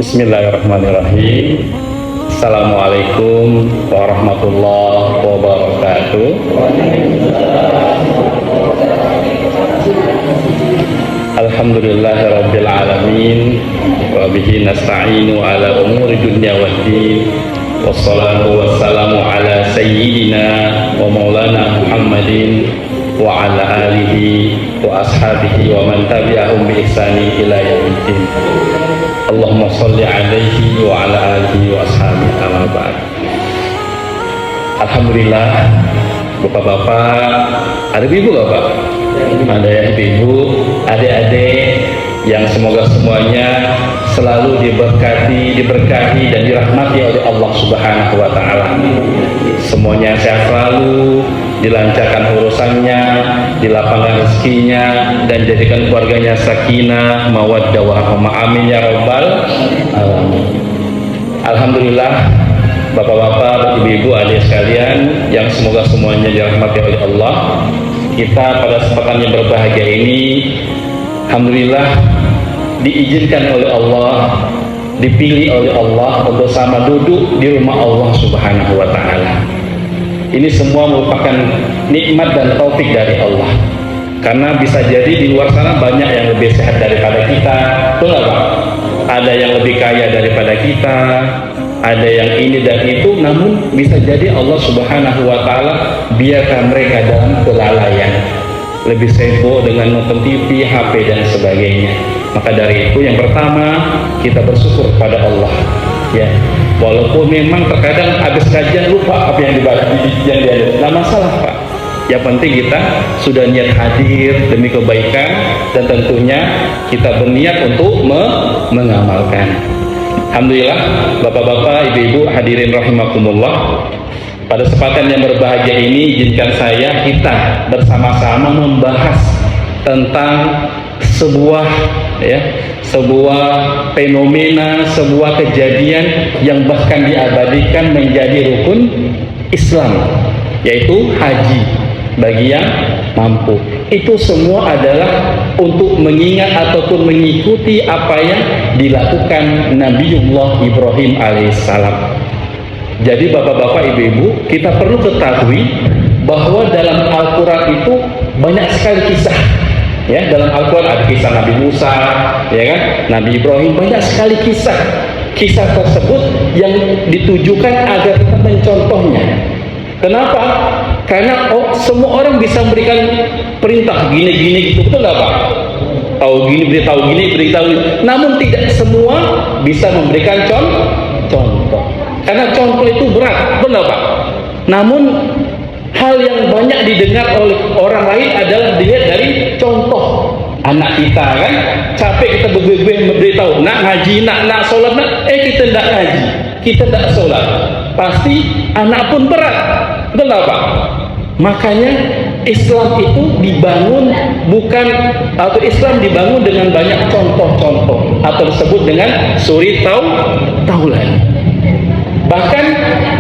Bismillahirrahmanirrahim. Assalamualaikum warahmatullahi wabarakatuh. Alhamdulillahirabbil alamin wa bihi nasta'inu ala umuri dunya waddin. Wassalatu wassalamu ala sayyidina wa maulana Muhammadin wa ala alihi wa ashabihi wa man tabi'ahum bi ihsani ila yaumiddin. Allahumma sholli alaihi wa ala alihi wa ashabihi amma ba'd. Alhamdulillah, bapak-bapak, ada ibu gak pak? Ada ya ibu, adik-adik yang semoga semuanya selalu diberkahi dan dirahmati oleh Allah Subhanahu wa taala. Semuanya sehat selalu, dilancarkan urusannya, dilapangkan rezekinya, dan jadikan keluarganya sakinah, mawaddah wa rahmah. Amin ya rabbal alamin. Alhamdulillah, bapak-bapak, ibu-ibu, adik sekalian yang semoga semuanya dirahmati oleh Allah. Kita pada kesempatan yang berbahagia ini, alhamdulillah diizinkan oleh Allah, dipilih oleh Allah untuk sama duduk di rumah Allah Subhanahu wa taala. Ini semua merupakan nikmat dan taufik dari Allah. Karena bisa jadi di luar sana banyak yang lebih sehat daripada kita, betul nggak Pak? Ada yang lebih kaya daripada kita, ada yang ini dan itu, namun bisa jadi Allah Subhanahu wa taala biarkan mereka dalam kelalaian, lebih sibuk dengan nonton TV, HP dan sebagainya. Maka dari itu yang pertama kita bersyukur pada Allah, ya. Walaupun memang terkadang habis kajian lupa apa yang dibahas, yang dia, nggak masalah Pak. Yang penting kita sudah niat hadir demi kebaikan dan tentunya kita berniat untuk mengamalkan. Alhamdulillah, bapak-bapak, ibu-ibu, hadirin rahimakumullah. Pada kesempatan yang berbahagia ini, izinkan saya kita bersama-sama membahas tentang sebuah fenomena, sebuah kejadian yang bahkan diabadikan menjadi rukun Islam, yaitu haji bagi yang mampu. Itu semua adalah untuk mengingat ataupun mengikuti apa yang dilakukan Nabiullah Ibrahim alaihissalam. Jadi bapak-bapak, ibu-ibu, kita perlu ketahui bahwa dalam Al-Quran itu banyak sekali kisah. Ya, dalam Al-Quran ada kisah Nabi Musa, ya kan, Nabi Ibrahim, banyak sekali kisah. Kisah tersebut yang ditujukan agar kita mencontohnya. Kenapa? Karena semua orang bisa memberikan perintah gini-gini gitu, betul nggak Pak? Tahu gini, beritahu gini, beritahu gini. Namun tidak semua bisa memberikan contoh. Karena contoh itu berat, betul nggak Pak? Namun hal yang banyak didengar oleh orang lain adalah dilihat dari contoh. Anak kita kan capek kita beritahu nak ngaji, nak sholat, kita tidak ngaji, kita tidak sholat, pasti anak pun berat, betul nggak Pak? Makanya Islam itu dibangun Islam dibangun dengan banyak contoh-contoh atau disebut dengan suri taulan. Bahkan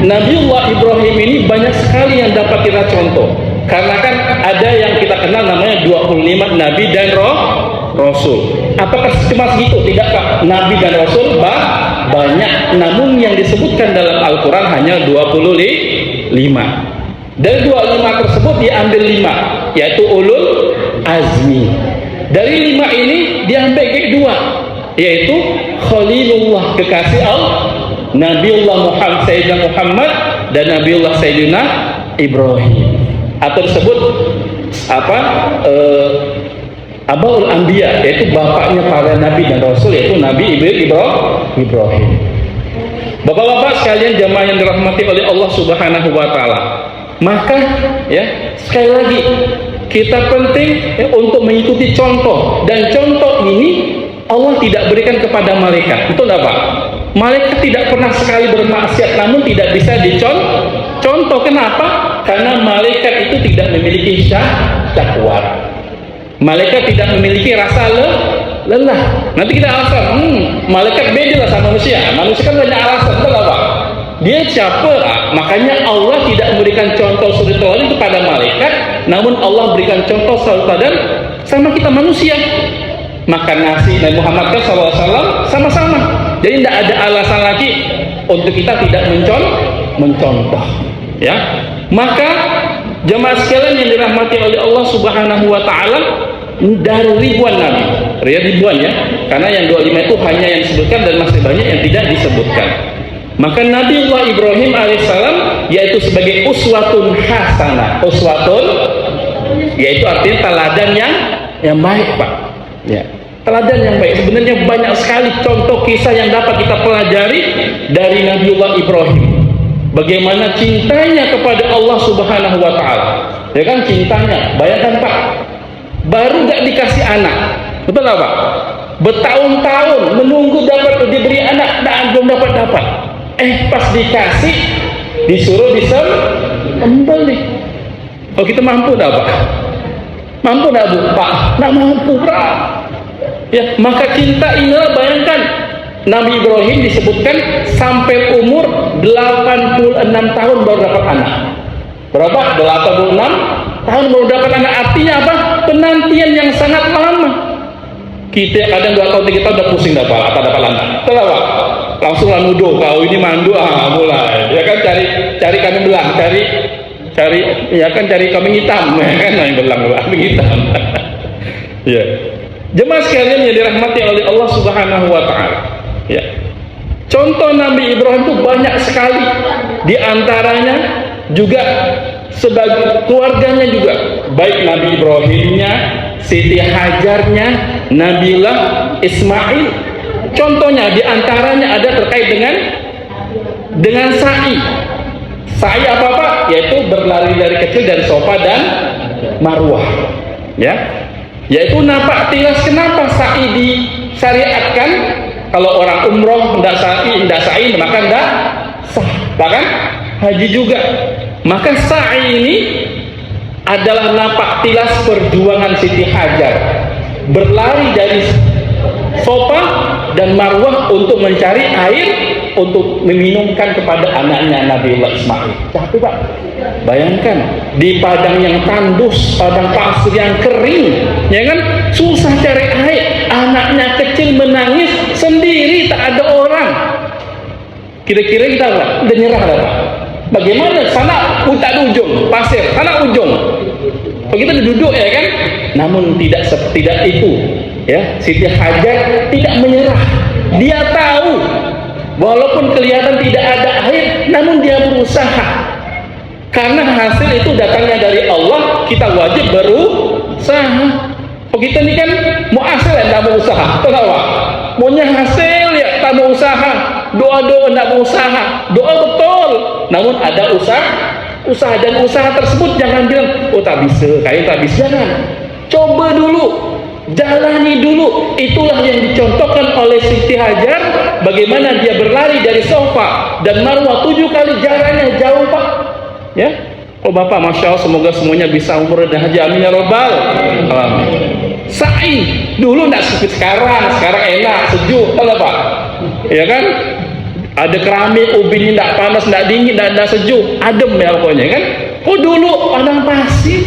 Nabiullah Ibrahim ini banyak sekali yang dapat kita contoh. Karena kan ada yang kita kenal namanya 25 Nabi dan Rasul. Apakah cuma segitu? Tidak Pak. Nabi dan Rasul banyak. Namun yang disebutkan dalam Al-Quran hanya 25. Dari 25 tersebut diambil 5, yaitu ulul azmi. Dari 5 ini diambil kedua, yaitu Khalilullah, kekasih Allah, Nabiullah Sayyidina Muhammad dan Nabiullah Sayyidina Ibrahim, atau disebut Abaul Anbiya, yaitu bapaknya para nabi dan rasul, yaitu Nabi Ibrahim. Bapak-bapak sekalian, jamaah yang dirahmati oleh Allah Subhanahu wa taala. Maka ya, sekali lagi kita penting untuk mengikuti contoh, dan contoh ini Allah tidak berikan kepada malaikat, betul nggak Pak? Malaikat tidak pernah sekali bermaksiat, namun tidak bisa dicontoh. Kenapa? Karena malaikat itu tidak memiliki syahwat. Malaikat tidak memiliki rasa lelah. Nanti kita alasan, malaikat beda lah sama manusia. Manusia kan banyak alasan, betul nggak Pak? Dia capek, makanya Allah tidak memberikan contoh suri tauladan kepada malaikat, namun Allah berikan contoh suri tauladan sama kita manusia. makan nasi Nabi Muhammad kan SAW sama-sama. Jadi tidak ada alasan lagi untuk kita tidak mencontoh, ya. Maka jemaah sekalian yang dirahmati oleh Allah Subhanahu wa taala, dari ribuan nabi, ribuan ya, karena yang 25 itu hanya yang disebutkan dan masih banyak yang tidak disebutkan. Maka Nabiullah Ibrahim alaihissalam yaitu sebagai uswatun hasanah, uswatun yaitu artinya teladan yang baik, Pak. Ya, teladan yang baik. Sebenarnya banyak sekali contoh kisah yang dapat kita pelajari dari Nabiullah Ibrahim. Bagaimana cintanya kepada Allah Subhanahu wa taala. Ya kan, cintanya. Bayangkan, Pak, baru gak dikasih anak. Betul nggak, Pak? Bertahun-tahun menunggu dapat diberi anak dan belum dapat. Pas dikasih disuruh disembelih. Oh, kita mampu enggak, Pak? Mampu enggak, Bu? Pak, enggak mampu, Pak. Ya, maka cinta inilah, bayangkan Nabi Ibrahim disebutkan sampai umur 86 tahun baru dapat anak. Berapa? 86 tahun baru dapat anak. Artinya apa? Penantian yang sangat lama. Kita kadang 2 tahun 3 tahun udah pusing dapat anak. Betul, Pak? Langsung lah nuduh, kau ini mandu, mulai. Ya kan, cari kambing belang, cari ya kan, cari kambing hitam, ya kan, kambing belang, kambing hitam. Ya. Jemaah sekalian yang dirahmati oleh Allah Subhanahu wa taala. Ya. Contoh Nabi Ibrahim itu banyak sekali. Di antaranya juga sebagai keluarganya juga, baik Nabi Ibrahimnya, Siti Hajarnya, Nabilah Ismail. Contohnya di antaranya ada terkait dengan sa'i. Sa'i apa, Pak? Yaitu berlari dari kecil dari Safa dan Marwah. Ya. Yaitu napak tilas. Kenapa sa'i disyariatkan? Kalau orang umroh tidak sa'i maka tidak sah. Bahkan haji juga. Maka sa'i ini adalah napak tilas perjuangan Siti Hajar berlari dari Safa dan Marwah untuk mencari air untuk meminumkan kepada anaknya Nabiullah Ismail. Capek, Pak. Bayangkan di padang yang tandus, padang pasir yang kering, ya kan, susah cari air. Anaknya kecil menangis sendiri, tak ada orang. Kira-kira kita udah nyerah, Pak. Bagaimana? Sana tak ada ujung pasir, sana ujung. Begitu duduk, ya kan. Namun tidak itu, ya. Siti Hajar tidak menyerah. Dia tahu walaupun kelihatan tidak ada air, namun dia berusaha. Karena hasil itu datangnya dari Allah, kita wajib berusaha. Kita ini kan mau hasil ya, tidak mau usaha. Kenapa? Maunya hasil ya, tak mau usaha. Doa-doa tidak mau usaha. Doa betul, namun ada usaha dan usaha tersebut jangan bilang, oh tak bisa, kayaknya tak bisa. Jangan. Coba dulu, jalani dulu. Itulah yang dicontohkan oleh Siti Hajar. Bagaimana dia berlari dari Safa dan Marwah 7 kali, jaraknya jauh, Pak. Ya, oh Bapak, masya Allah, semoga semuanya bisa umroh dan haji, amin ya robbal alamin. Sa'i dulu tidak seperti sekarang enak, sejuk, kalau Pak, ya kan, ada keramik, ubinnya tidak panas, tidak dingin, tidak sejuk, adem ya pokoknya kan. Oh dulu padang pasir,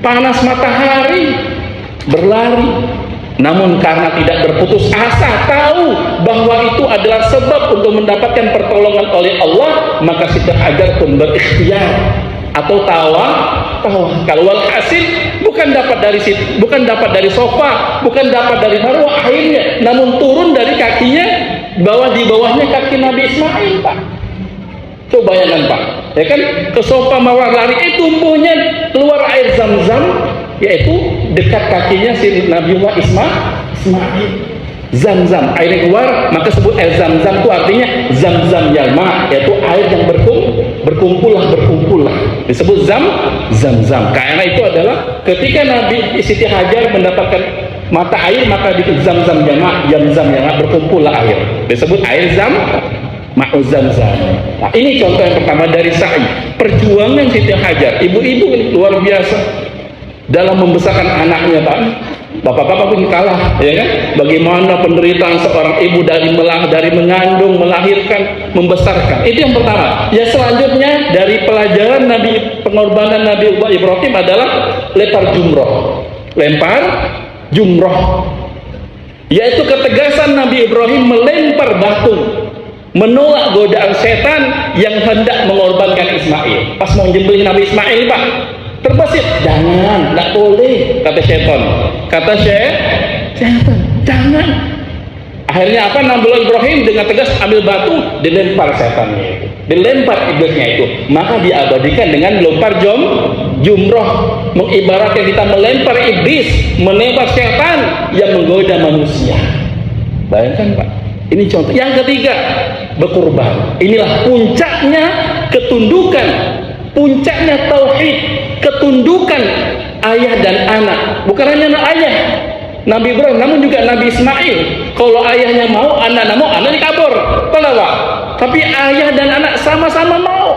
panas matahari, berlari. Namun karena tidak berputus asa, tahu bahwa itu adalah sebab untuk mendapatkan pertolongan oleh Allah, maka Siti Hajar pun berikhtiar atau kalau walhasil bukan dapat dari Safa, bukan dapat dari Marwah akhirnya, namun turun dari kakinya, di bawahnya kaki Nabi Ismail, Pak. Coba bayangkan, Pak, ya kan, ke Safa Marwah lari, tumbuhnya keluar air Zam-Zam, yaitu dekat kakinya si Nabiullah Ismail. Zam-Zam, air yang keluar, maka sebut air Zam-Zam itu artinya Zam-Zam Yalma, yaitu air yang berkumpul lah, disebut Zam-Zam. Karena itu adalah ketika Nabi Siti Hajar mendapatkan mata air, maka di Zam-Zam Yalma, berkumpul lah air, disebut air Ma'u Zam-Zam. Nah, ini contoh yang pertama dari sa'i, perjuangan Siti Hajar. Ibu-ibu ini luar biasa dalam membesarkan anaknya, Pak. Bapak-bapak pun kalah, ya kan? Bagaimana penderitaan seorang ibu dari mengandung, melahirkan, membesarkan. Itu yang pertama. Ya, selanjutnya dari pelajaran pengorbanan Nabi Ibrahim adalah lempar jumroh. yaitu ketegasan Nabi Ibrahim melempar batu, menolak godaan setan yang hendak mengorbankan Ismail. Pas mau nyembelih Nabi Ismail, Pak, terbesit, jangan, tidak boleh, kata setan. Kata setan, jangan. Akhirnya apa? Nabi Ibrahim dengan tegas ambil batu, dilempar setannya itu, dilempar iblisnya itu. Maka diabadikan dengan lempar jumroh, mengibaratkan kita melempar iblis, melempar setan yang menggoda manusia. Bayangkan, Pak, ini contoh. Yang ketiga, berkurban. Inilah puncaknya ketundukan, puncaknya tauhid, ketundukan ayah dan anak. Bukan hanya anak ayah Nabi Ibrahim, namun juga Nabi Ismail. Kalau ayahnya mau, anak mau, anak dikabur, Pak. Tapi ayah dan anak sama-sama mau,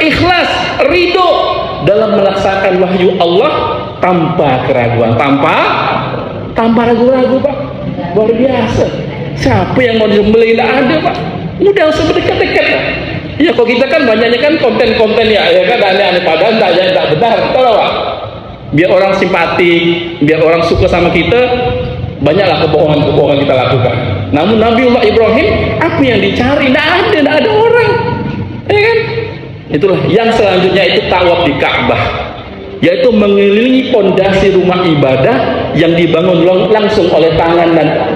ikhlas, ridho dalam melaksanakan wahyu Allah tanpa keraguan, tanpa ragu-ragu, Pak. Luar biasa. Siapa yang mau disembelih? Tidak ada, Pak. Mudah, usah berdekat-dekat, Pak. Ya, kalau kita kan banyaknya kan konten-konten ya kan aneh-aneh, padahal tidak benar, tahu, Pak. Biar orang simpatik, biar orang suka sama kita, banyaklah kebohongan-kebohongan kita lakukan. Namun Nabiullah Ibrahim, apa yang dicari? Tidak ada orang, ya kan? Itulah yang selanjutnya, itu tawaf di Ka'bah, yaitu mengelilingi pondasi rumah ibadah yang dibangun langsung oleh tangan dan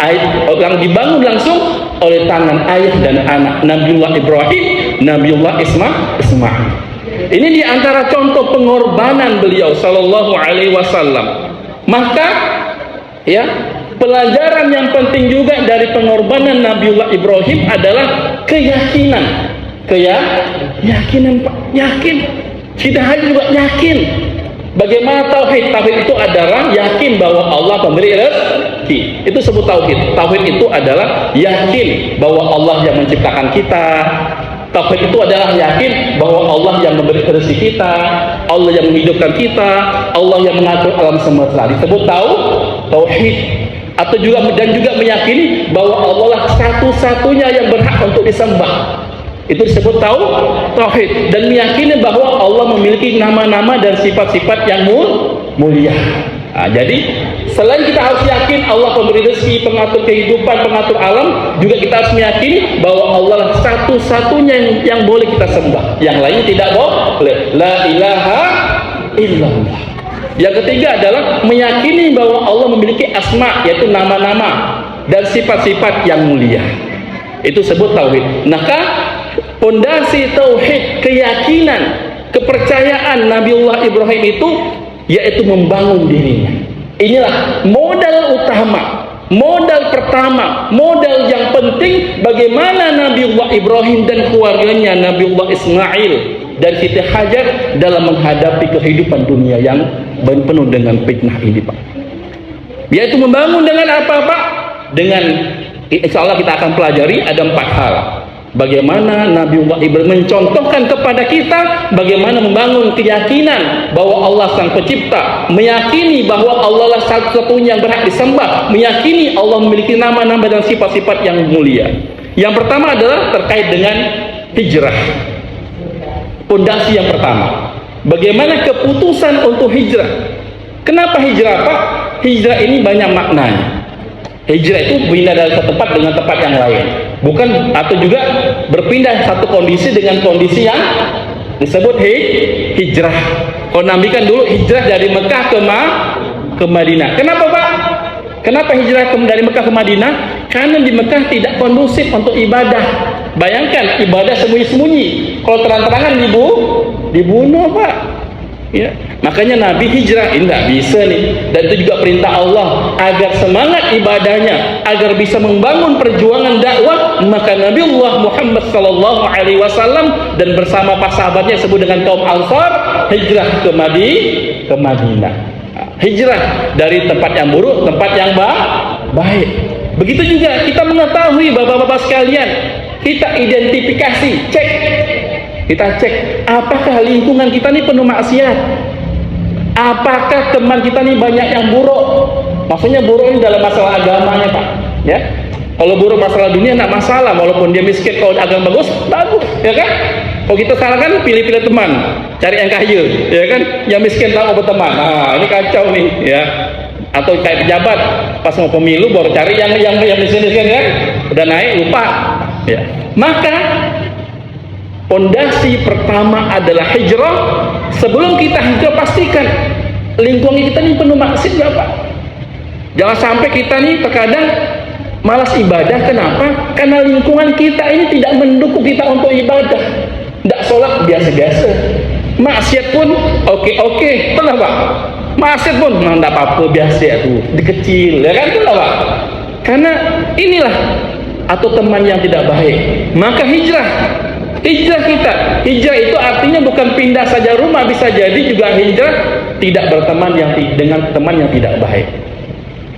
yang dibangun langsung oleh tangan ayah dan anak Nabiullah Ibrahim, Nabiullah Ismail. Ini diantara contoh pengorbanan beliau Sallallahu Alaihi Wasallam. Maka ya, pelajaran yang penting juga dari pengorbanan Nabiullah Ibrahim adalah keyakinan. Keyakinan, Pak, yakin. Tidak hanya juga yakin. Bagaimana tauhid? Tauhid itu adalah yakin bahwa Allah pemberi rezeki. Itu sebut tauhid. Tauhid itu adalah yakin bahwa Allah yang menciptakan kita. Tauhid itu adalah yakin bahwa Allah yang memberi rezeki kita, Allah yang menghidupkan kita, Allah yang mengatur alam semesta. Disebut tauhid. Atau juga meyakini bahwa Allah lah satu-satunya yang berhak untuk disembah. Itu disebut tauhid. Dan meyakini bahwa Allah memiliki nama-nama dan sifat-sifat yang mulia. Nah, jadi selain kita harus yakin Allah pemberi rezeki, pengatur kehidupan, pengatur alam, juga kita harus meyakini bahwa Allah lah satu-satunya yang boleh kita sembah. Yang lainnya tidak boleh. La ilaha illallah. Yang ketiga adalah meyakini bahwa Allah memiliki asma, yaitu nama-nama dan sifat-sifat yang mulia. Itu sebut tauhid. Maka pondasi tauhid, keyakinan, kepercayaan Nabiullah Ibrahim itu yaitu membangun dirinya. Inilah modal utama, modal pertama, modal yang penting bagaimana Nabiullah Ibrahim dan keluarganya, Nabiullah Ismail dan Siti Hajar dalam menghadapi kehidupan dunia yang penuh dengan fitnah ini, Pak. Yaitu membangun dengan apa, Pak? Dengan, insya Allah kita akan pelajari ada 4 hal. Bagaimana Nabiullah Ibrahim mencontohkan kepada kita bagaimana membangun keyakinan bahwa Allah sang pencipta, meyakini bahwa Allah lah satu-satunya yang berhak disembah, meyakini Allah memiliki nama-nama dan sifat-sifat yang mulia. Yang pertama adalah terkait dengan hijrah. Pondasi yang pertama, bagaimana keputusan untuk hijrah. Kenapa hijrah, Pak? Hijrah ini banyak maknanya. Hijrah itu pindah dari satu tempat dengan tempat yang lain, bukan, atau juga berpindah satu kondisi dengan kondisi yang disebut hijrah. Kalau Nabi kan dulu hijrah dari Mekah ke Madinah. Kenapa, Pak? Kenapa hijrah dari Mekah ke Madinah? Karena di Mekah tidak kondusif untuk ibadah. Bayangkan ibadah sembunyi-sembunyi, kalau terang-terangan dibunuh, Pak. Ya, makanya Nabi hijrah. Ini tidak bisa nih, dan itu juga perintah Allah agar semangat ibadahnya, agar bisa membangun perjuangan dakwah. Maka Nabiullah Muhammad Sallallahu Alaihi Wasallam dan bersama pas sahabatnya sebut dengan kaum Ansar hijrah ke Madinah. Hijrah dari tempat yang buruk tempat yang baik. Begitu juga kita mengetahui, bapak-bapak sekalian, kita identifikasi, kita cek apakah lingkungan kita ini penuh maksiat, apakah teman kita ini banyak yang buruk. Maksudnya buruk ini dalam masalah agamanya, Pak, ya. Kalau buruk masalah dunia tidak masalah, walaupun dia miskin. Kalau agama bagus, ya kan. Kalau kita salah kan pilih-pilih teman, cari yang kaya, ya kan. Yang miskin tahu berteman. Nah, ini kacau nih, ya. atau kayak pejabat pas mau pemilu baru cari yang di sini kan, udah naik lupa. Ya. Maka pondasi pertama adalah hijrah. Sebelum kita hijrah pastikan lingkungan kita ini penuh maksiat nggak Pak? Jangan sampai kita nih terkadang malas ibadah. Kenapa? Karena lingkungan kita ini tidak mendukung kita untuk ibadah. Tidak sholat biasa-biasa, maksiat pun oke, benar Pak? Maksiat pun tidak apa-apa, biasa tuh, dikecil, ya kan, benar Pak? Karena inilah atau teman yang tidak baik. Maka hijrah kita, hijrah itu artinya bukan pindah saja rumah, bisa jadi juga hijrah tidak berteman dengan teman yang tidak baik.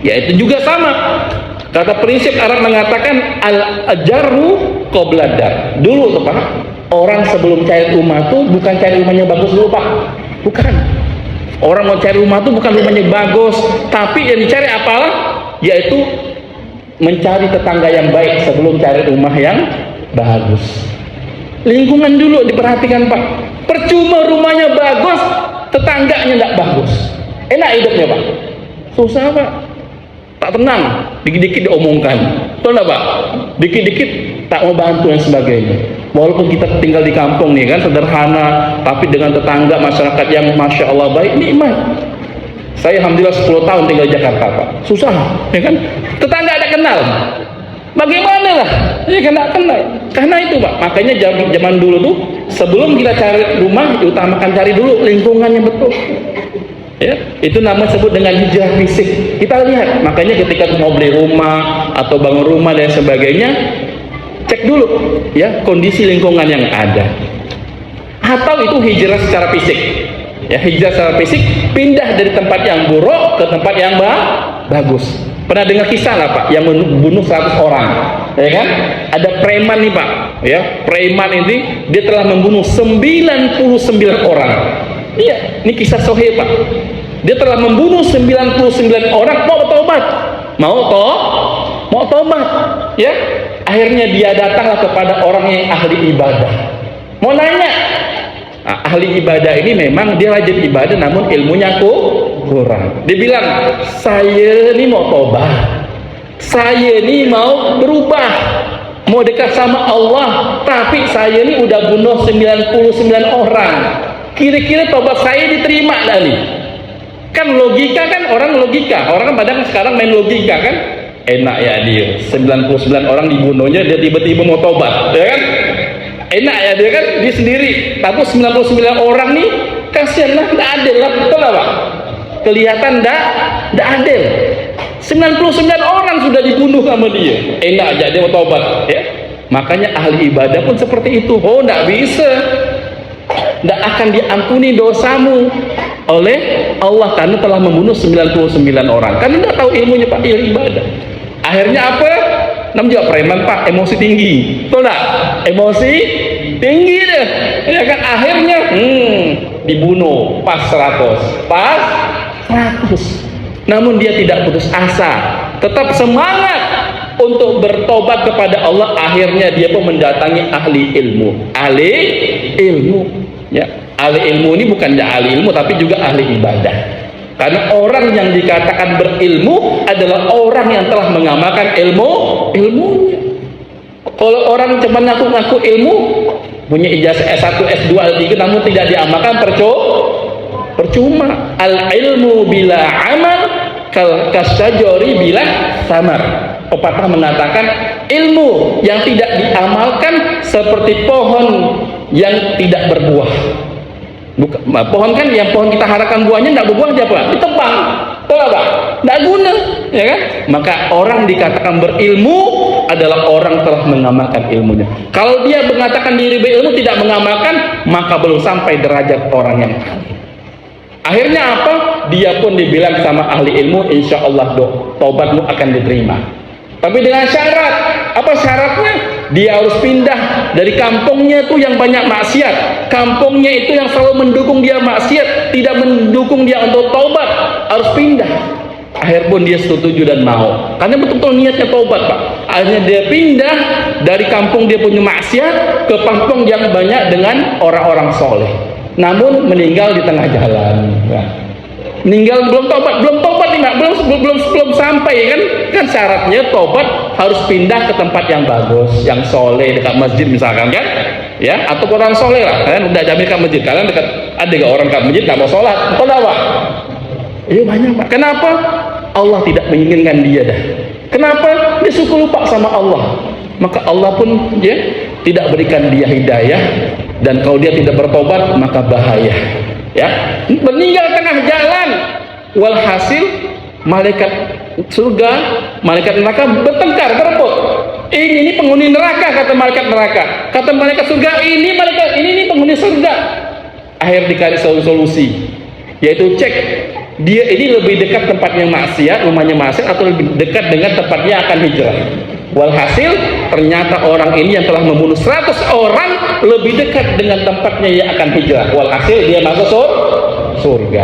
Yaitu juga sama. Kata prinsip Arab mengatakan al-ajaru qobladar. Dulu tuh Pak, orang sebelum cari rumah tuh bukan cari rumahnya bagus dulu Pak. Bukan. Orang mau cari rumah tuh bukan rumahnya bagus, tapi yang dicari apalah? Yaitu mencari tetangga yang baik sebelum cari rumah yang bagus. Lingkungan dulu diperhatikan Pak. Percuma rumahnya bagus, tetangganya tidak bagus. Enak hidupnya Pak? Susah Pak. Tak tenang, dikit-dikit diomongkan, betul nggak Pak? Dikit-dikit tak mau bantu dan sebagainya. Walaupun kita tinggal di kampung nih kan, sederhana, tapi dengan tetangga masyarakat yang masya Allah baik, nikmat. Saya alhamdulillah 10 tahun tinggal di Jakarta Pak, susah, ya kan? Tetangga ada kenal, bagaimana lah? Ya kan tak kenal. Karena itu Pak, makanya zaman dulu tuh sebelum kita cari rumah, diutamakan cari dulu lingkungan yang betul. Ya, itu namanya sebut dengan hijrah fisik. Kita lihat, makanya ketika mau beli rumah atau bangun rumah dan sebagainya, cek dulu ya kondisi lingkungan yang ada. Atau itu hijrah secara fisik. Ya, hijrah secara fisik, pindah dari tempat yang buruk ke tempat yang bagus. Pernah dengar kisah lah Pak, yang membunuh 100 orang, ya kan? Ada preman nih Pak, ya, preman ini dia telah membunuh 99 orang. Iya, ini kisah sahih Pak. Dia telah membunuh 99 orang, mau tobat. Mau tobat. Ya. Akhirnya dia datanglah kepada orang yang ahli ibadah. Mau nanya. Nah, ahli ibadah ini memang dia rajin ibadah namun ilmunya kurang. Dia bilang, "Saya ini mau tobat. Saya ini mau berubah. Mau dekat sama Allah, tapi saya ini udah bunuh 99 orang. Kira-kira tobat saya diterima nggak nih?" Kan logika kan, orang kan padahal sekarang main logika kan. Enak ya dia 99 orang dibunuhnya, dia tiba-tiba mau tobat, ya kan? Enak ya dia kan, dia sendiri. Tapi 99 orang nih kasihan lah, nggak adil lah, betul nggak Pak? Kelihatan nggak adil. 99 orang sudah dibunuh sama dia, enak aja dia mau tobat, ya. Makanya ahli ibadah pun seperti itu. Oh, nggak bisa. Tidak akan diampuni dosamu oleh Allah karena telah membunuh 99 orang. Karena tidak tahu ilmunya Pak, ibadah. Akhirnya apa? Namanya juga preman Pak, emosi tinggi. Betul tak? Emosi tinggi deh. Ya kan akhirnya dibunuh pas 100. Namun dia tidak putus asa. Tetap semangat untuk bertobat kepada Allah. Akhirnya dia pun mendatangi ahli ilmu. Ya, ahli ilmu ini bukan ahli ilmu tapi juga ahli ibadah. Karena orang yang dikatakan berilmu adalah orang yang telah mengamalkan ilmunya. Kalau orang cuma ngaku-ngaku ilmu, punya ijazah S1, S2, S3 namun tidak diamalkan, percuma. Al ilmu bila amal kasajori bila samar. Pepatah mengatakan ilmu yang tidak diamalkan seperti pohon yang tidak berbuah. Pohon kan yang pohon kita harapkan buahnya tidak berbuah, dia apa? Ditebang, betul Pak? Tidak guna, ya kan? Maka orang dikatakan berilmu adalah orang telah mengamalkan ilmunya. Kalau dia mengatakan diri berilmu tidak mengamalkan, maka belum sampai derajat orang yang ahli. Akhirnya apa? Dia pun dibilang sama ahli ilmu, insya Allah taubatmu akan diterima. Tapi dengan syarat, apa syaratnya? Dia harus pindah dari kampungnya itu yang banyak maksiat. Kampungnya itu yang selalu mendukung dia maksiat, tidak mendukung dia untuk taubat, harus pindah. Akhir pun dia setuju dan mau, karena betul-betul niatnya taubat Pak. Akhirnya dia pindah dari kampung dia punya maksiat ke kampung yang banyak dengan orang-orang soleh, namun meninggal di tengah jalan. Nah, Ninggal belum tobat nih Mak, belum sampai kan syaratnya tobat harus pindah ke tempat yang bagus, yang soleh, dekat masjid misalkan kan, ya, atau orang soleh lah, kalian udah jamin dekat masjid, kalian dekat ada gak orang dekat masjid nggak mau sholat, kenapa? Iya banyak Pak. Kenapa? Allah tidak menginginkan dia dah. Kenapa? Dia suka lupa sama Allah, maka Allah pun ya tidak berikan dia hidayah, dan kalau dia tidak bertobat maka bahaya. Ya, meninggal tengah jalan, walhasil malaikat surga, malaikat neraka bertengkar, berebut. Ini penghuni neraka, kata malaikat neraka, kata malaikat surga, ini penghuni surga. Akhir dikasih solusi, yaitu cek dia ini lebih dekat tempatnya maksiat, rumahnya maksiat, atau lebih dekat dengan tempatnya akan hijrah. Walhasil ternyata orang ini yang telah membunuh 100 orang lebih dekat dengan tempatnya yang akan hijrah. Walhasil dia masuk surga.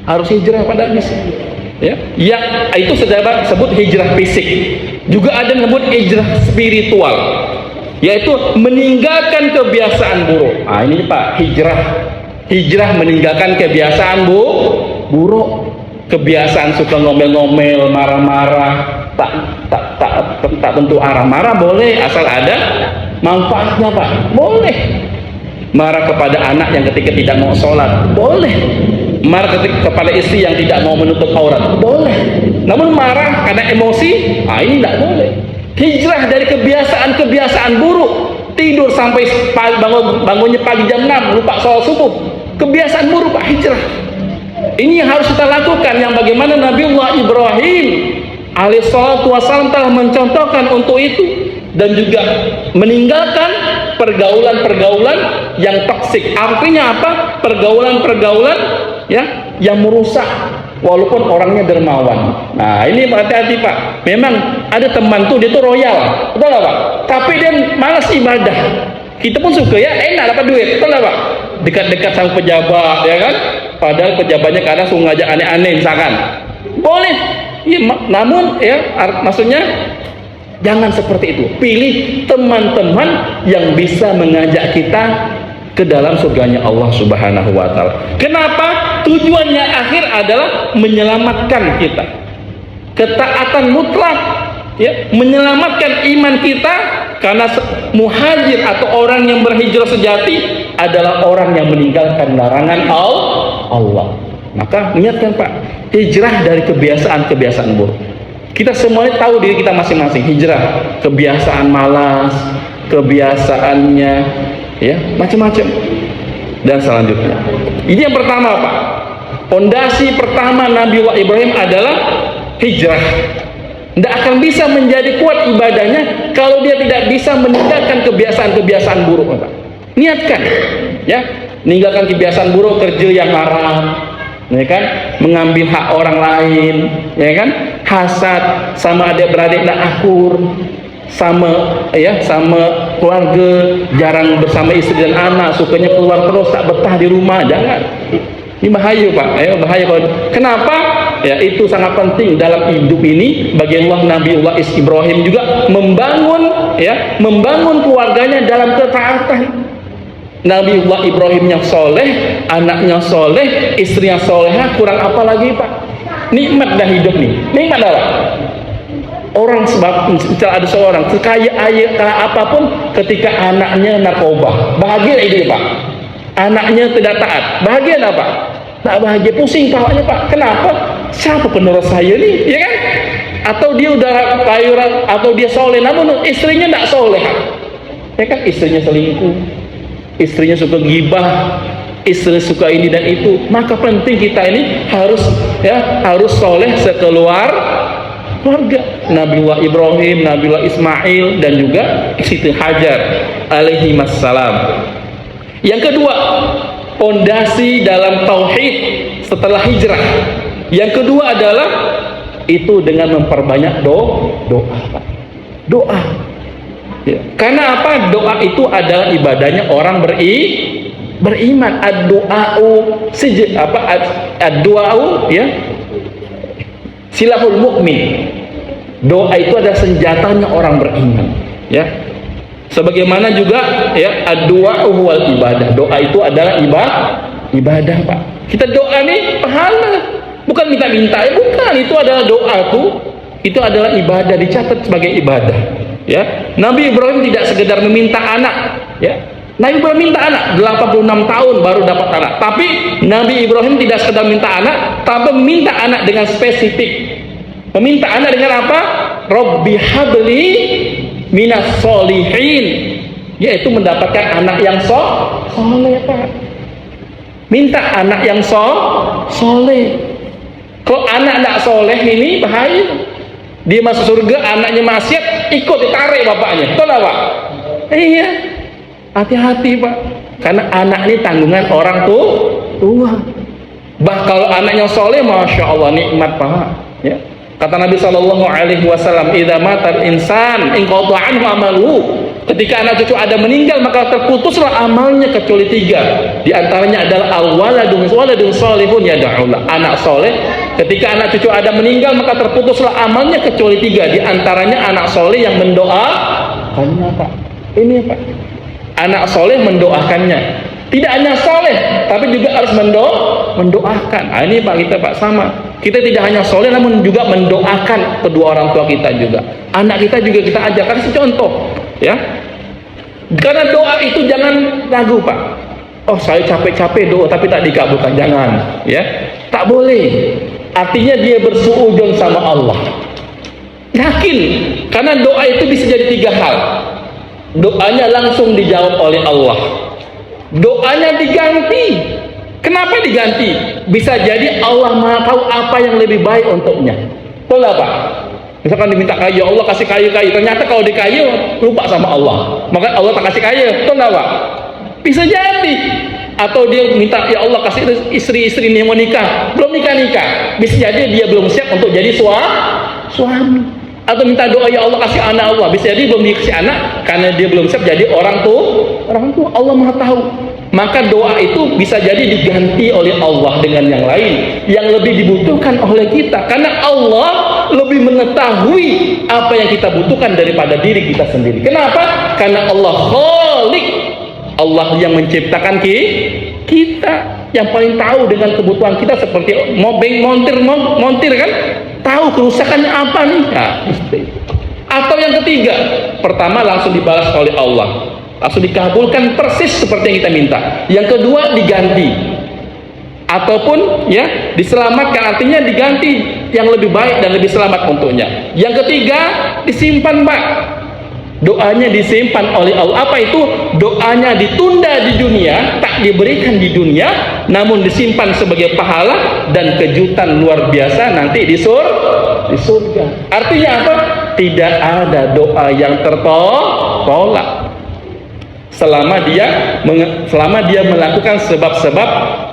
Harus hijrah pada misi. Ya, itu sebut hijrah fisik. Juga ada yang disebut hijrah spiritual, yaitu meninggalkan kebiasaan buruk. Nah ini Pak, hijrah meninggalkan kebiasaan buruk. Kebiasaan suka ngomel-ngomel, marah-marah, tak tentu arah. Marah boleh asal ada manfaatnya Pak, boleh. Marah kepada anak yang ketika tidak mau sholat, boleh. Marah kepada istri yang tidak mau menutup aurat, boleh. Namun marah karena emosi, ini tidak boleh. Hijrah dari kebiasaan buruk, tidur sampai bangunnya pagi jam 6, lupa sholat subuh, kebiasaan buruk Pak, hijrah. Ini yang harus kita lakukan, yang bagaimana Nabiullah Ibrahim alaihissalatu wassalam telah mencontohkan untuk itu, dan juga meninggalkan pergaulan-pergaulan yang toksik. Artinya apa? Pergaulan-pergaulan ya yang merusak walaupun orangnya dermawan. Nah ini hati-hati Pak, memang ada teman tuh dia tuh royal, betul nggak Pak? Tapi dia malas ibadah. Kita pun suka ya, enak dapat duit, betul nggak Pak? Dekat-dekat sama pejabat ya kan, padahal pejabatnya kadang suka ngajak aneh-aneh misalkan, boleh ya, namun ya maksudnya jangan seperti itu. Pilih teman-teman yang bisa mengajak kita ke dalam surganya Allah Subhanahu wa Ta'ala. Kenapa? Tujuannya akhir adalah menyelamatkan kita, ketaatan mutlak ya, menyelamatkan iman kita. Karena muhajir atau orang yang berhijrah sejati adalah orang yang meninggalkan larangan Allah. Maka niatkan Pak, hijrah dari kebiasaan-kebiasaan buruk. Kita semuanya tahu diri kita masing-masing. Hijrah, kebiasaan malas, kebiasaannya ya macam-macam, dan selanjutnya. Ini yang pertama Pak. Pondasi pertama Nabiullah Ibrahim adalah hijrah. Tidak akan bisa menjadi kuat ibadahnya kalau dia tidak bisa meninggalkan kebiasaan-kebiasaan buruk Pak. Niatkan ya, meninggalkan kebiasaan buruk, kerja yang haram ya kan, mengambil hak orang lain ya kan, hasad, sama adik-beradik tidak akur, sama keluarga, jarang bersama istri dan anak, sukanya keluar terus, tak betah di rumah. Jangan, ini bahaya Pak, bahaya. Kenapa? Ya itu sangat penting dalam hidup ini. Bagaimana Nabiullah Ibrahim juga membangun keluarganya dalam ketaatan. Nabiullah Ibrahimnya soleh, anaknya soleh, istrinya solehah, kurang apa lagi Pak? Nikmat dah hidup nih, nikmat dah Pak. Orang sebab ada seorang sekaya apapun, ketika anaknya narkoba, bahagia itu Pak. Anaknya tidak taat, bahagia enggak Pak? Tak bahagia, pusing kepalanya Pak. Kenapa? Siapa penerus saya nih, ya kan? Atau dia udah kayuran, atau dia soleh, namun istrinya tidak soleh, ya kan? Istrinya selingkuh, istrinya suka gibah, istri suka ini dan itu. Maka penting kita ini harus soleh sekeluarga. Nabiullah Ibrahim, Nabiullah Ismail, dan juga Siti Hajar alaihi wassalam. Yang kedua, pondasi dalam tauhid setelah hijrah. Yang kedua adalah itu dengan memperbanyak doa. Ya. Karena apa? Doa itu adalah ibadahnya orang beriman. Ad-du'a'u ya silahul mukmin. Doa itu adalah senjatanya orang beriman. Ya. Sebagaimana juga ya ad-du'a'u wal ibadah. Doa itu adalah ibadah Pak. Kita doa nih pahala, bukan minta-minta ya, bukan. Itu adalah doa tuh, itu adalah ibadah, dicatat sebagai ibadah. Ya, Nabi Ibrahim tidak sekedar meminta anak, ya. Nabi Ibrahim minta anak, 86 tahun baru dapat anak. Tapi Nabi Ibrahim tidak sekedar minta anak, tapi meminta anak dengan spesifik. Meminta anak dengan apa? Rabbi habli minas solihin, yaitu mendapatkan anak yang soleh Pak. Minta anak yang soleh. Kalau anak tidak soleh ini bahaya. Dia masuk surga, anaknya maksiat, ikut ditarik bapaknya. Betul Pak? Iya. Hati-hati Pak. Karena anak ini tanggungan orang tua. Kalau anaknya soleh, masya Allah nikmat Pak. Ya. Kata Nabi SAW, "Idza matal insan inqata anhu amaluhu." Ketika anak cucu ada meninggal, maka terputuslah amalnya kecuali 3. Di antaranya adalah al-waladun sholihun yad'ulah. Anak soleh. Ketika anak cucu ada meninggal, maka terputuslah amalnya kecuali 3. Di antaranya anak soleh yang mendoakannya Pak. Ini Pak. Anak soleh mendoakannya. Tidak hanya soleh, tapi juga harus mendoakan. Nah, ini Pak, kita Pak sama. Kita tidak hanya soleh, namun juga mendoakan kedua orang tua kita juga. Anak kita juga kita ajarkan contoh, ya. Karena doa itu jangan ragu Pak. Oh, saya capek-capek doa tapi tak dikabulkan, jangan, ya. Tak boleh. Artinya dia bersuudzon sama Allah. Yakin, karena doa itu bisa jadi 3 hal. Doanya langsung dijawab oleh Allah. Doanya diganti. Kenapa diganti? Bisa jadi Allah Maha tahu apa yang lebih baik untuknya. Betul Pak? Misalkan diminta kaya, Allah kasih kaya. Ternyata kalau dikaya lupa sama Allah, maka Allah tak kasih kaya. Betul Pak? Bisa jadi. Atau dia minta, ya Allah kasih istri-istri ini yang mau nikah, belum nikah. Bisa jadi dia belum siap untuk jadi suami. Atau minta doa, ya Allah kasih anak, Allah bisa jadi belum dikasih anak karena dia belum siap jadi orang tua. Allah Maha tahu. Maka doa itu bisa jadi diganti oleh Allah dengan yang lain yang lebih dibutuhkan oleh kita, karena Allah lebih mengetahui apa yang kita butuhkan daripada diri kita sendiri. Kenapa? Karena Allah Khalik, Allah yang menciptakan kita, yang paling tahu dengan kebutuhan kita. Seperti montir kan, tahu kerusakannya apa nih. Nah, atau yang ketiga, pertama langsung dibalas oleh Allah, langsung dikabulkan persis seperti yang kita minta. Yang kedua diganti, ataupun ya diselamatkan, artinya diganti yang lebih baik dan lebih selamat untuknya. Yang ketiga disimpan Pak, doanya disimpan oleh Allah. Apa itu? Doanya ditunda di dunia, tak diberikan di dunia, namun disimpan sebagai pahala dan kejutan luar biasa nanti di surga. Artinya apa? Tidak ada doa yang tertolak selama dia melakukan sebab-sebab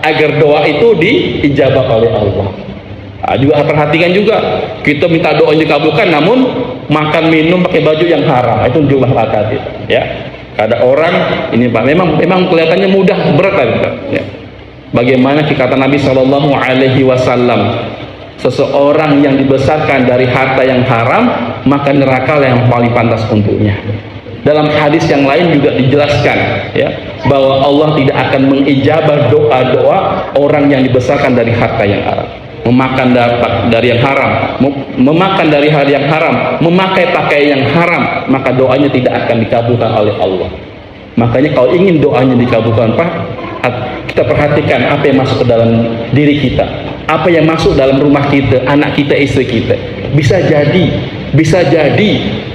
agar doa itu diijabah oleh Allah. Nah, juga perhatikan juga, kita minta doa dikabulkan namun makan minum pakai baju yang haram, itu juga hati-hati ya. Ada orang ini Pak, memang kelihatannya mudah, berat ya. Bagaimana kata Nabi SAW, seseorang yang dibesarkan dari harta yang haram, maka neraka yang paling pantas untuknya. Dalam hadis yang lain juga dijelaskan ya, bahwa Allah tidak akan mengijabah doa-doa orang yang dibesarkan dari harta yang haram. Memakan dari yang haram, memakan dari hal yang haram, memakai pakaian yang haram, maka doanya tidak akan dikabulkan oleh Allah. Makanya kalau ingin doanya dikabulkan Pak, kita perhatikan apa yang masuk ke dalam diri kita, apa yang masuk dalam rumah kita, anak kita, istri kita. Bisa jadi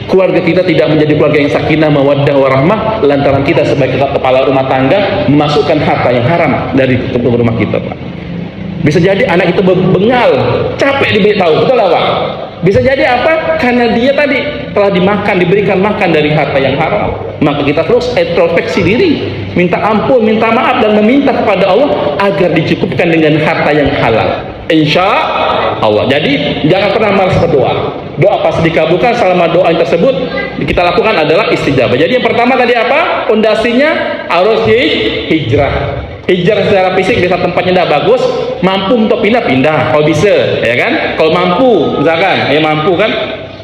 keluarga kita tidak menjadi keluarga yang sakinah, mawaddah, warahmah lantaran kita sebagai kepala rumah tangga memasukkan harta yang haram dari rumah kita Pak. Bisa jadi anak itu bengal, capek diberitahu, betul lah Pak? Bisa jadi apa? Karena dia tadi telah diberikan makan dari harta yang haram. Maka kita terus introspeksi diri, minta ampun, minta maaf, dan meminta kepada Allah agar dicukupkan dengan harta yang halal. Insya Allah. Jadi jangan pernah malas berdoa. Doa pasti dikabulkan selama doa yang tersebut kita lakukan adalah istijabah. Jadi yang pertama tadi apa? Pondasinya harus hijrah. Hijrah secara fisik, bisa tempatnya tidak bagus, mampu untuk pindah kalau bisa, ya kan? Kalau mampu, misalkan, ya mampu kan?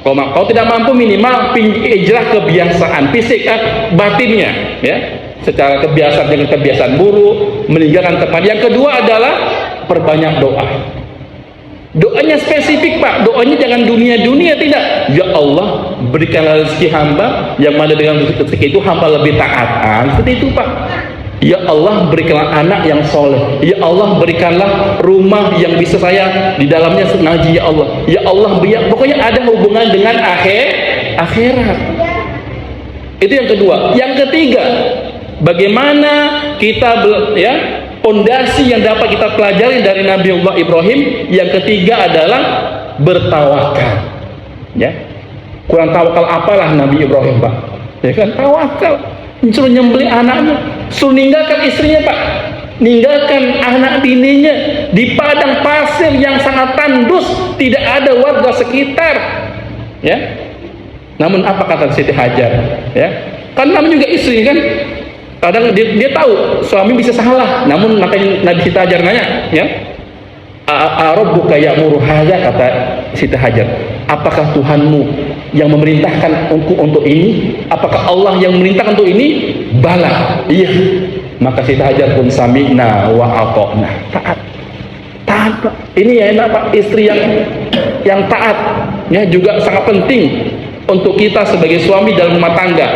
Kalau tidak mampu minimal hijrah kebiasaan fisik, batinnya, ya. secara kebiasaan dengan kebiasaan buruk, meninggalkan teman. Yang kedua adalah perbanyak doa. Doanya spesifik Pak, doanya jangan dunia-dunia, tidak. Ya Allah, berikanlah rezeki hamba yang mana dengan rezeki itu hamba lebih taat. Seperti itu Pak. Ya Allah, berikanlah anak yang soleh. Ya Allah, berikanlah rumah yang bisa saya di dalamnya ngaji. Ya Allah, ya Allah, pokoknya ada hubungan dengan akhirat. Itu yang kedua. Yang ketiga, bagaimana kita pondasi yang dapat kita pelajari dari Nabiullah Ibrahim. Yang ketiga adalah bertawakal. Ya, kurang tawakal apalah Nabi Ibrahim Pak? Ya kan, tawakal. Suruh nyembelih anaknya, suruh ninggalkan istrinya Pak, ninggalkan anak bininya di padang pasir yang sangat tandus, tidak ada warga sekitar. Ya, namun apa kata Siti Hajar? Ya, kan namanya juga istri kan. Kadang dia tahu suami bisa salah, namun makanya Nabi Siti Hajar nanya, ya, Rabbuka ya'muru hadza, kata Siti Hajar, apakah Tuhanmu yang memerintahkan untuk ini? Apakah Allah yang memerintahkan untuk ini? Bala, iya. Maka Siti Hajar pun sami'na wa ata'na, taat. Pak. Ini ya enak Pak, istri yang taat, ya, juga sangat penting untuk kita sebagai suami dalam rumah tangga.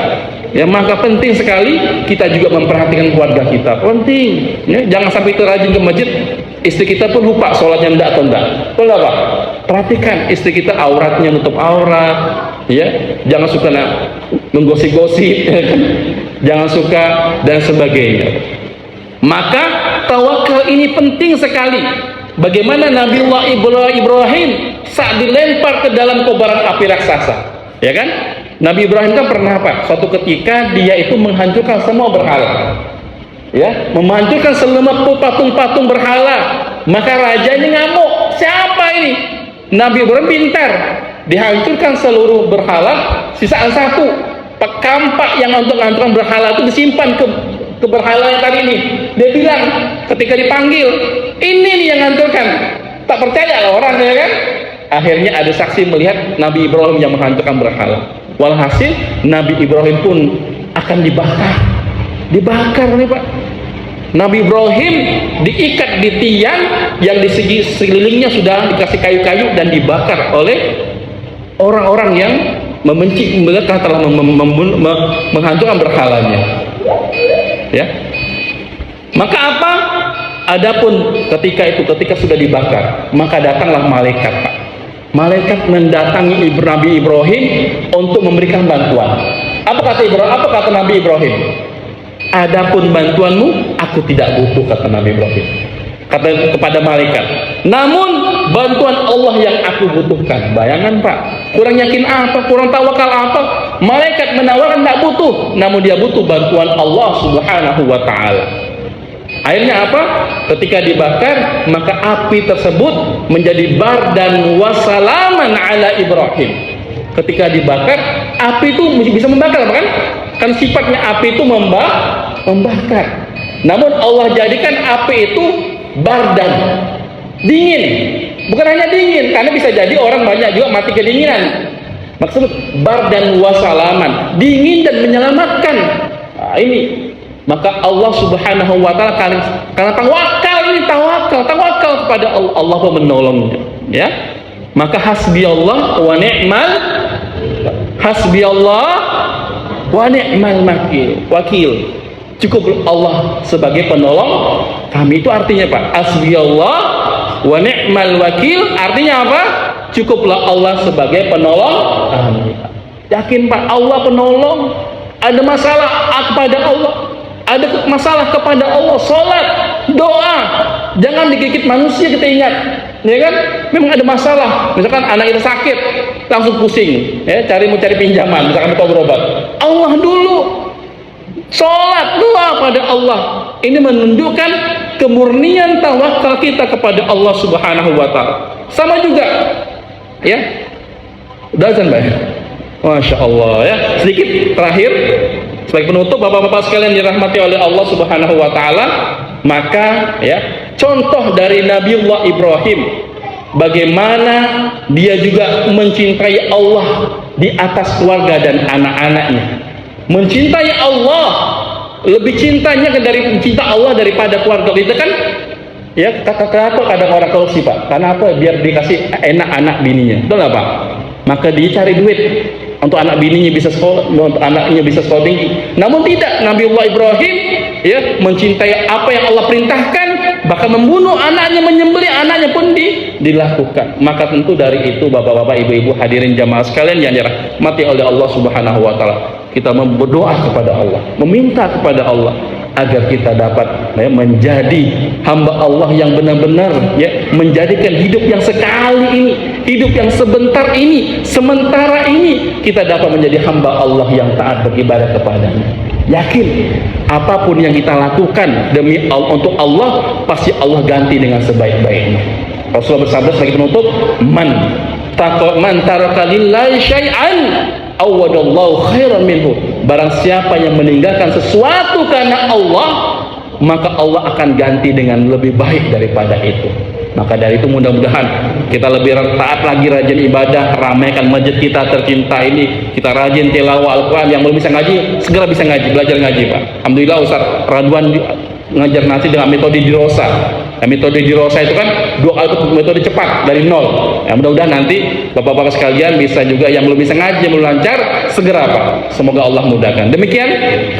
Ya, maka penting sekali kita juga memperhatikan keluarga kita. Penting, ya, jangan sampai terajin ke masjid, istri kita pun lupa sholatnya enggak atau enggak. Betul Pak? Perhatikan istri kita, auratnya nutup aurat, ya, jangan suka menggosip-gosip, ya kan? Jangan suka dan sebagainya. Maka tawakal ini penting sekali. Bagaimana Nabiullah Ibrahim saat dilempar ke dalam kobaran api raksasa, ya kan? Nabi Ibrahim kan pernah Pak, suatu ketika dia itu menghancurkan semua berhala, ya, menghancurkan semua patung-patung berhala. Maka rajanya ngamuk, siapa ini? Nabi Ibrahim pintar, dihancurkan seluruh berhala, sisaan satu, kampak yang untuk menghancurkan berhala itu disimpan ke berhala yang tadi ini. Dia bilang ketika dipanggil, ini nih yang hancurkan. Tak percaya lah orang, ya kan? Akhirnya ada saksi melihat Nabi Ibrahim yang menghancurkan berhala. Walhasil Nabi Ibrahim pun akan dibakar nih Pak. Nabi Ibrahim diikat di tiang yang di segi sekelilingnya sudah dikasih kayu-kayu dan dibakar oleh orang-orang yang membenci, mereka telah menghancurkan berhalanya. Ya. Maka apa? Adapun ketika sudah dibakar, maka datanglah malaikat Pak. Malaikat mendatangi Nabi Ibrahim untuk memberikan bantuan. Apa kata Nabi Ibrahim? Adapun bantuanmu aku tidak butuh, kata Nabi Ibrahim. Kata kepada malaikat. Namun bantuan Allah yang aku butuhkan. Bayangan Pak, kurang yakin apa? Kurang tawakal apa? Malaikat menawarkan tidak butuh, namun dia butuh bantuan Allah Subhanahu wa ta'ala. Akhirnya apa? Ketika dibakar, maka api tersebut menjadi bardan wasalaman ala Ibrahim. Ketika dibakar, api itu bisa membakar, kan? Kan sifatnya api itu membakar. Namun Allah jadikan api itu bardan, dingin. Bukan hanya dingin, karena bisa jadi orang banyak juga mati kedinginan. Maksud bardan wasalaman, dingin dan menyelamatkan. Nah, ini. Maka Allah Subhanahu wa ta'ala, karena tawakal kepada Allah, Allah pun menolongnya, ya. Maka hasbiyallah wa ni'mal wakil. Cukup Allah sebagai penolong kami. Itu artinya Pak, hasbiyallah wa ni'mal wakil, artinya apa? Cukuplah Allah sebagai penolong kami. Yakin Pak, Allah penolong. Ada masalah kepada Allah, ada masalah kepada Allah, sholat, doa, jangan digigit manusia. Kita ingat, ya kan? Memang ada masalah, misalkan anak kita sakit, langsung pusing, ya, mau cari pinjaman, misalkan kita berobat. Allah dulu, sholat, doa pada Allah. Ini menunjukkan kemurnian tawakal kita kepada Allah Subhanahu wa ta'ala. Sama juga, ya, udah azan Mbak. Masya Allah, ya. Sedikit terakhir sebagai penutup, bapak-bapak sekalian dirahmati oleh Allah Subhanahu wa ta'ala. Maka ya, contoh dari Nabiullah Ibrahim, bagaimana dia juga mencintai Allah di atas keluarga dan anak-anaknya, mencintai Allah lebih cintanya dari cinta Allah daripada keluarga kita kan. Ya, kenapa kadang orang korupsi Pak? Karena apa? Biar dikasih enak anak bininya, betul nggak Pak? Maka dia cari duit untuk anak bininya bisa sekolah, untuk anaknya bisa sekolah tinggi. Namun tidak, Nabiullah Ibrahim ya mencintai apa yang Allah perintahkan, bahkan membunuh anaknya, menyembelih anaknya pun dilakukan. Maka tentu dari itu bapak-bapak, ibu-ibu, hadirin jamaah sekalian yang dirahmati oleh Allah Subhanahu wa taala, kita berdoa kepada Allah, meminta kepada Allah agar kita dapat menjadi hamba Allah yang benar-benar menjadikan hidup yang sekali ini, hidup yang sebentar ini, sementara ini, kita dapat menjadi hamba Allah yang taat beribadah kepadanya. Yakin apapun yang kita lakukan demi Allah, untuk Allah, pasti Allah ganti dengan sebaik-baiknya. Rasulullah bersabda sebagai penutup, man taraka lillahi syai'an awadallahu khairan minhu. Barang siapa yang meninggalkan sesuatu karena Allah, maka Allah akan ganti dengan lebih baik daripada itu. Maka dari itu mudah-mudahan kita lebih taat lagi, rajin ibadah, ramaikan masjid kita tercinta ini, kita rajin tilawah Al-Quran. Yang belum bisa ngaji, segera bisa ngaji, belajar ngaji Pak. Alhamdulillah Ustaz Radwan ngajar nasi dengan metode dirosa. Metode dirosa itu kan metode cepat dari nol. Mudah-mudahan nanti bapak-bapak sekalian bisa juga, yang belum bisa ngaji, yang belum lancar, segera Pak. Semoga Allah mudahkan. Demikian,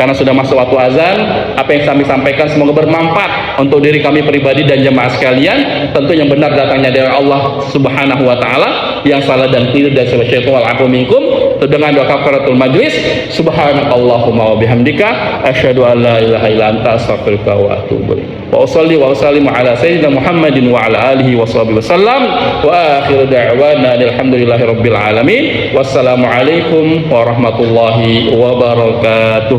karena sudah masuk waktu azan, apa yang kami sampaikan semoga bermanfaat untuk diri kami pribadi dan jemaah sekalian. Tentu yang benar datangnya dari Allah Subhanahu wa taala, yang salah dan keliru dari syaitan wal afu minkum. Dengan doa kafaratul majlis, subhanakallahumma wa bihamdika asyhadu an la ilaha illa anta astaghfiruka wa atubu ilaik. Wa usalli wa usallimu ala sayyidina Muhammadin wa ala alihi wa sahbihi wasallam, wa akhiru da'wana alhamdulillahi rabbil alamin. Wassalamu alaikum warahmatullahi wabarakatuh.